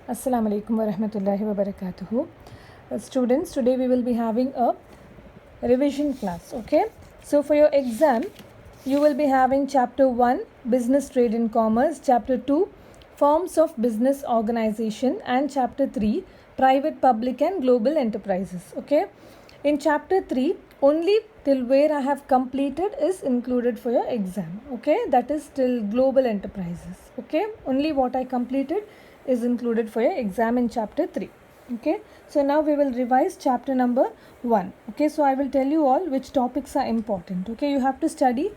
Assalamu alaikum wa rahmatullahi wa barakatuhu. Students, today we will be having a revision class. Okay, so for your exam, you will be having chapter 1 Business, Trade and Commerce, chapter 2 Forms of Business Organization, and chapter 3 Private, Public and Global Enterprises. Okay, in chapter 3 only till where I have completed is included for your exam. Okay, that is till global enterprises. Okay, only what I completed is included for your exam in chapter 3. Okay, so now we will revise chapter number 1. Okay, so I will tell you all which topics are important. Okay, you have to study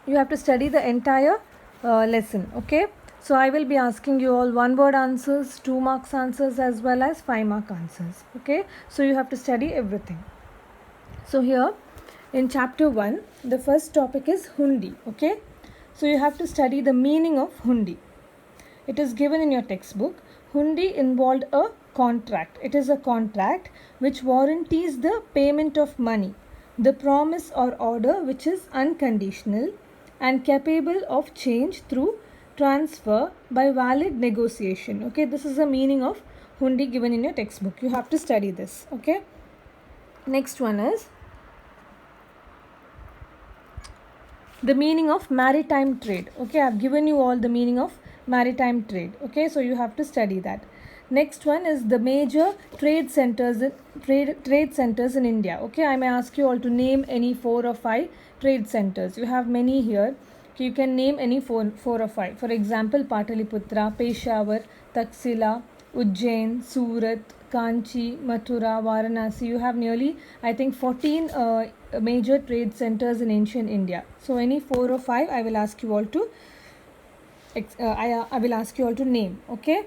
the entire lesson. Okay, so I will be asking you all 1 word answers, 2 marks answers as well as 5 mark answers. Okay, so you have to study everything. So here in chapter 1, the first topic is hundi. Okay, so you have to study the meaning of hundi. It is given in your textbook. Hundi involved a contract. It is a contract which warranties the payment of money, the promise or order which is unconditional and capable of change through transfer by valid negotiation. Okay, this is the meaning of hundi given in your textbook. You have to study this. Okay, next one is the meaning of maritime trade. Okay, I have given you all the meaning of maritime trade. Okay, so you have to study that. Next one is the major trade centers in India. Okay, I may ask you all to name any 4 or 5 trade centers. You have many here. Okay, you can name any 4 or 5. For example, Pataliputra, Peshawar, Taxila, Ujjain, Surat, Kanchi, Mathura, Varanasi. You have nearly, I think, 14 major trade centers in ancient India. So any 4 or 5 I will ask you all to I will ask you all to name. Okay,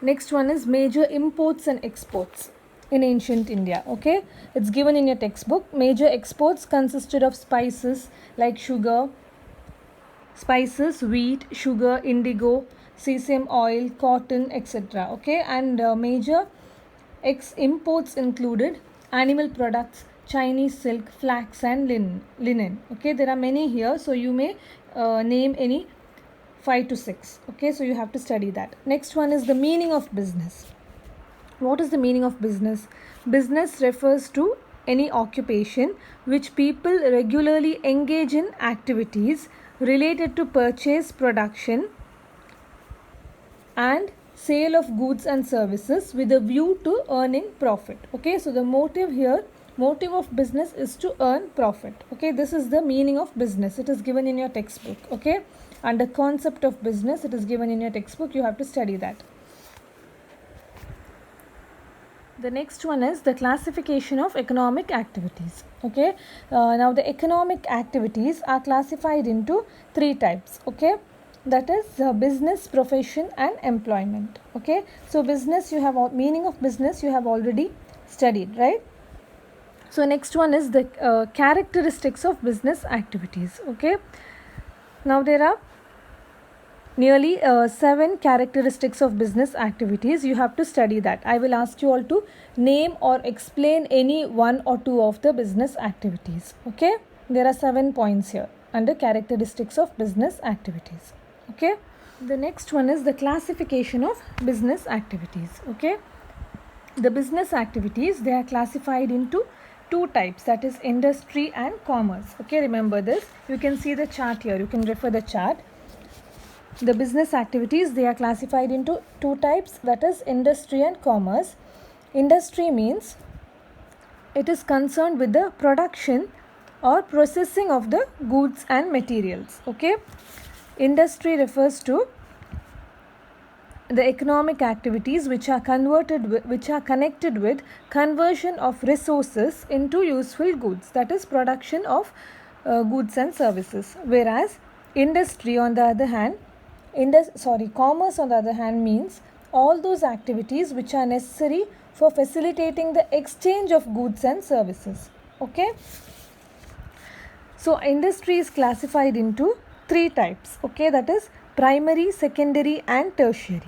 next one is major imports and exports in ancient India. Okay, it's given in your textbook. Major exports consisted of spices like wheat, sugar, indigo, sesame oil, cotton, etc. Okay, and major imports included animal products, Chinese silk, flax and linen. Okay, there are many here, so you may name any 5 to 6. Okay, so you have to study that. Next one is the meaning of business. What is the meaning of business? Business refers to any occupation which people regularly engage in activities related to purchase, production and sale of goods and services with a view to earning profit. Okay, so the motive of business is to earn profit. Okay, this is the meaning of business. It is given in your textbook. Okay, and the concept of business, it is given in your textbook. You have to study that. The next one is the classification of economic activities. Okay, now the economic activities are classified into 3 types. Okay, that is business, profession and employment. Okay, so business, you have meaning of business you have already studied, right? So next one is the characteristics of business activities. Okay, now there are nearly 7 characteristics of business activities. You have to study that. I will ask you all to name or explain any 1 or 2 of the business activities. Okay, there are 7 points here under characteristics of business activities. Okay, the next one is the classification of business activities. Okay, the business activities, they are classified into 2 types, that is industry and commerce. Okay, remember this. You can see the chart here. You can refer the chart. The business activities, they are classified into 2 types, that is industry and commerce. Industry means it is concerned with the production or processing of the goods and materials. Okay, industry refers to the economic activities which are connected with conversion of resources into useful goods, that is production of goods and services. Whereas industry on the other hand, commerce on the other hand means all those activities which are necessary for facilitating the exchange of goods and services. Okay, so industry is classified into 3 types. Okay, that is primary, secondary and tertiary.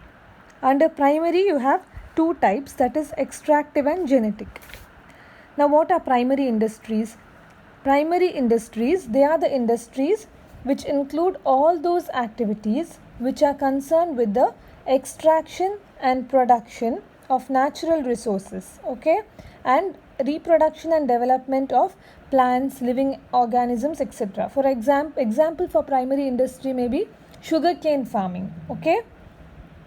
Under primary you have 2 types, that is extractive and genetic. Now what are primary industries? Primary industries, they are the industries which include all those activities which are concerned with the extraction and production of natural resources, okay, and reproduction and development of plants, living organisms, etc. For example for primary industry may be sugarcane farming, okay.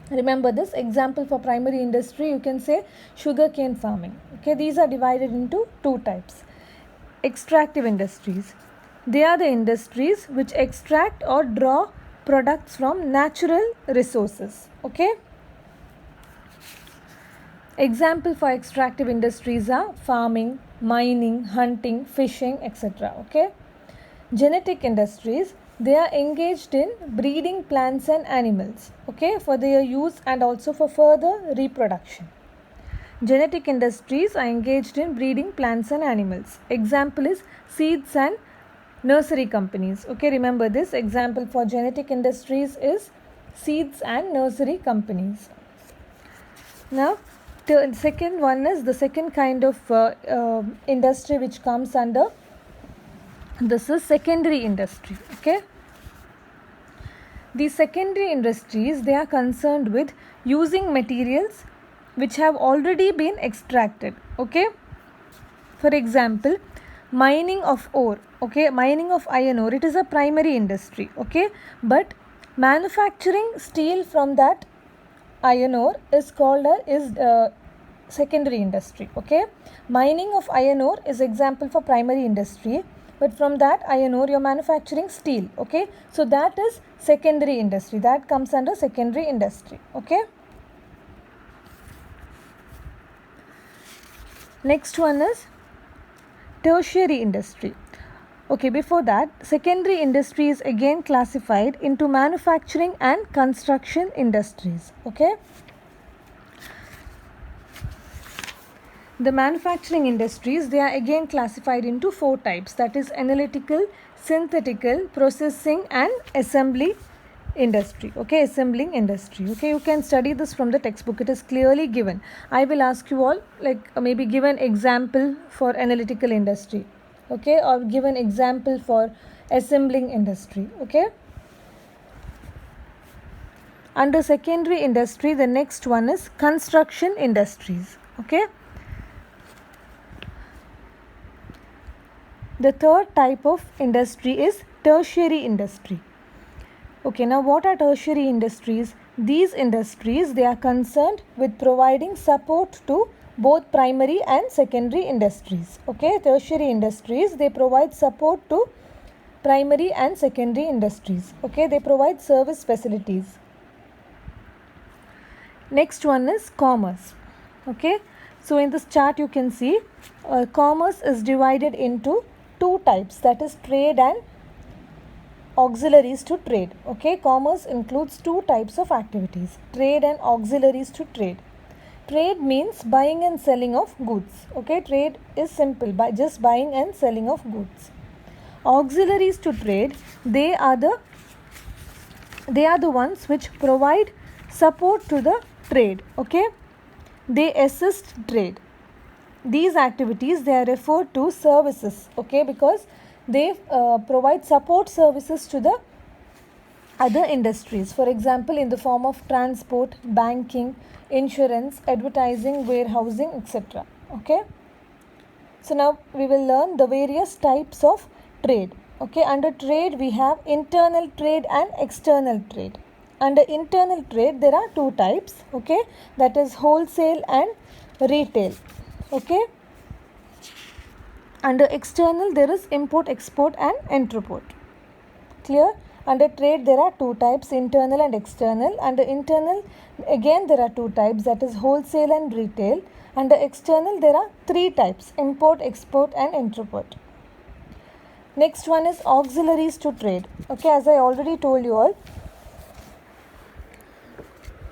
Remember this example for primary industry, you can say sugarcane farming, okay. These are divided into two types. Extractive industries, they are the industries which extract or draw products from natural resources, okay. Example for extractive industries are farming, mining, hunting, fishing, etc. Okay. Genetic industries, they are engaged in breeding plants and animals, okay, for their use and also for further reproduction. Genetic industries are engaged in breeding plants and animals. Example is seeds and nursery companies, okay. Remember this example for genetic industries is seeds and nursery companies. Now the second one is the second kind of industry which comes under, this is secondary industry, okay. These secondary industries, they are concerned with using materials which have already been extracted, okay. For example, mining of ore, okay, mining of iron ore, it is a primary industry, okay, but manufacturing steel from that iron ore is called secondary industry, okay. Mining of iron ore is example for primary industry, but from that iron ore you are manufacturing steel, okay. So that is secondary industry, that comes under secondary industry, okay. Next one is tertiary industry. Okay, before that, secondary industry is again classified into manufacturing and construction industries, okay. The manufacturing industries, they are again classified into four types, that is analytical, synthetical, processing and assembly industry, okay, assembling industry, okay. You can study this from the textbook, it is clearly given. I will ask you all maybe give an example for analytical industry, okay, or give an example for assembling industry, okay. Under secondary industry, the next one is construction industries, okay. The third type of industry is tertiary industry. Okay, now what are tertiary industries? These industries, they are concerned with providing support to both primary and secondary industries. Okay, tertiary industries, they provide support to primary and secondary industries. Okay, they provide service facilities. Next one is commerce. Okay, so in this chart you can see commerce is divided into two types, that is trade and auxiliaries to trade. Okay, commerce includes two types of activities, trade and auxiliaries to trade. Trade means buying and selling of goods. Okay, trade is simple, by just buying and selling of goods. Auxiliaries to trade, they are the ones which provide support to the trade. Okay, they assist trade. These activities, they are referred to services, okay, because they provide support services to the other industries. For example, in the form of transport, banking, insurance, advertising, warehousing, etc. Okay. So now we will learn the various types of trade. Okay, under trade we have internal trade and external trade. Under internal trade there are two types, okay, that is wholesale and retail. Okay. Under external there is import, export and entrepot. Clear? Under trade there are two types, internal and external. Under internal again there are two types, that is wholesale and retail. Under external there are three types, import, export and entrepot. Next one is auxiliaries to trade. Okay, as I already told you all,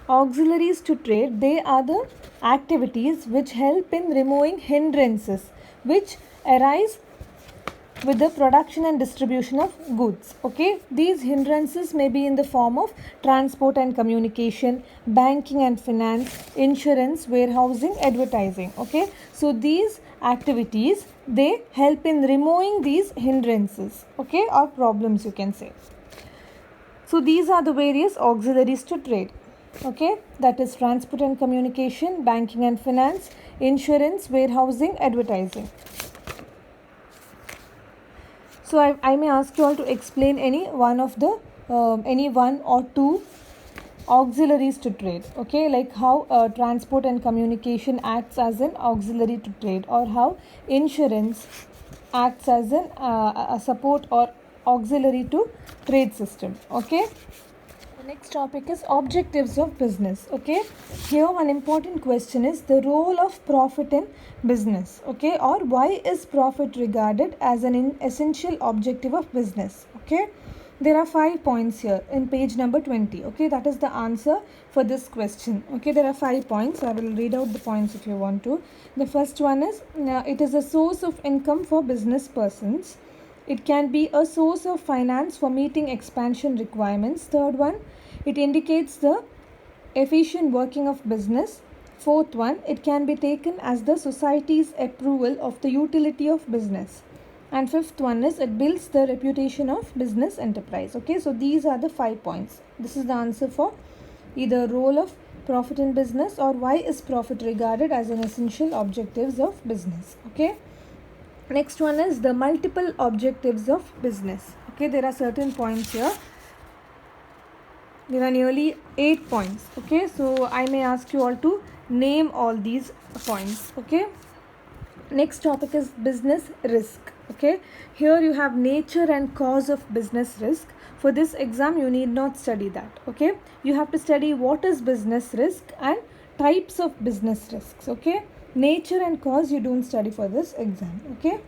auxiliaries to trade, they are the activities which help in removing hindrances which arise with the production and distribution of goods. Okay, these hindrances may be in the form of transport and communication, banking and finance, insurance, warehousing, advertising. Okay, so these activities, they help in removing these hindrances, okay, or problems you can say. So these are the various auxiliaries to trade. Okay, that is transport and communication, banking and finance, insurance, warehousing, advertising. So I may ask you all to explain any one of the any one or two auxiliaries to trade. Okay, like how transport and communication acts as an auxiliary to trade, or how insurance acts as an a support or auxiliary to trade system. Okay. The next topic is objectives of business. Okay, here one important question is the role of profit in business. Okay, or why is profit regarded as an essential objective of business? Okay, there are 5 points here in page number 20. Okay, that is the answer for this question. Okay, there are 5 points. I will read out the points if you want to. The first one is it is a source of income for business persons. It can be a source of finance for meeting expansion requirements. Third one, it indicates the efficient working of business. Fourth one, it can be taken as the society's approval of the utility of business. And fifth one is it builds the reputation of business enterprise. Okay, so these are the 5 points. This is the answer for either role of profit in business or why is profit regarded as an essential objectives of business. Okay. Next one is the multiple objectives of business. Okay, there are certain points here. There are nearly 8 points. Okay, so I may ask you all to name all these points. Okay. Next topic is business risk. Okay, here you have nature and cause of business risk. For this exam, you need not study that. Okay, you have to study what is business risk and types of business risks. Okay, nature and cause you don't study for this exam. Okay,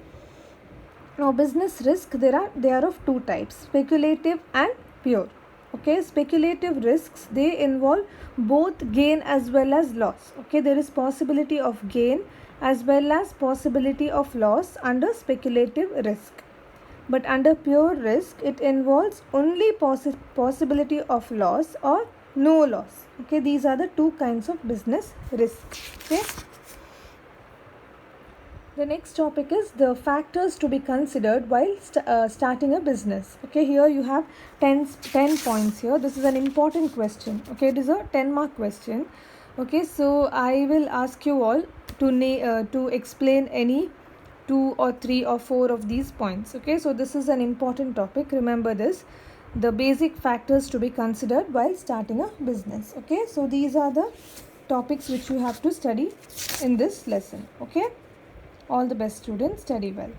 now business risk, they are of two types, speculative and pure. Okay, speculative risks, they involve both gain as well as loss. Okay, there is possibility of gain as well as possibility of loss under speculative risk, but under pure risk it involves only possibility of loss or no loss. Okay, these are the two kinds of business risk. Okay, the next topic is the factors to be considered while starting a business. Okay, here you have 10 points here. This is an important question. Okay, it is a 10-mark question. Okay, so I will ask you all to explain any 2 or 3 or 4 of these points. Okay, so this is an important topic. Remember this, the basic factors to be considered while starting a business. Okay, so these are the topics which you have to study in this lesson. Okay, all the best students, study well.